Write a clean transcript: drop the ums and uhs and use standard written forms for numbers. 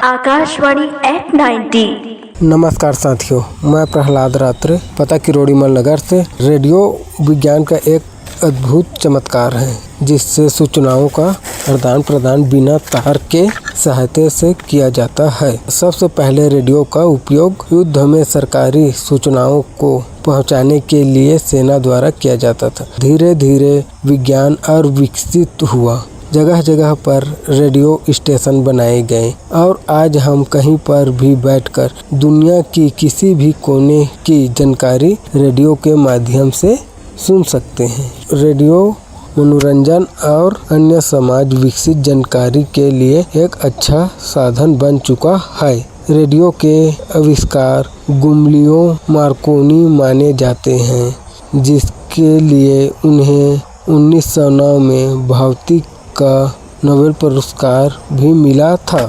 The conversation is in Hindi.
आकाशवाणी एट 90। नमस्कार साथियों, मैं प्रहलाद रात्रे पता किरोड़ीमल नगर से। रेडियो विज्ञान का एक अद्भुत चमत्कार है जिससे सूचनाओं का आदान प्रदान बिना तार के सहायता से किया जाता है। सबसे पहले रेडियो का उपयोग युद्ध में सरकारी सूचनाओं को पहुंचाने के लिए सेना द्वारा किया जाता था। धीरे धीरे विज्ञान और विकसित हुआ, जगह जगह पर रेडियो स्टेशन बनाए गए और आज हम कहीं पर भी बैठकर दुनिया की किसी भी कोने की जानकारी रेडियो के माध्यम से सुन सकते हैं। रेडियो मनोरंजन और अन्य समाज विकसित जानकारी के लिए एक अच्छा साधन बन चुका है। रेडियो के आविष्कार गुमलियो मार्कोनी माने जाते हैं, जिसके लिए उन्हें 1909 में भौतिकी का नोबेल पुरस्कार भी मिला था।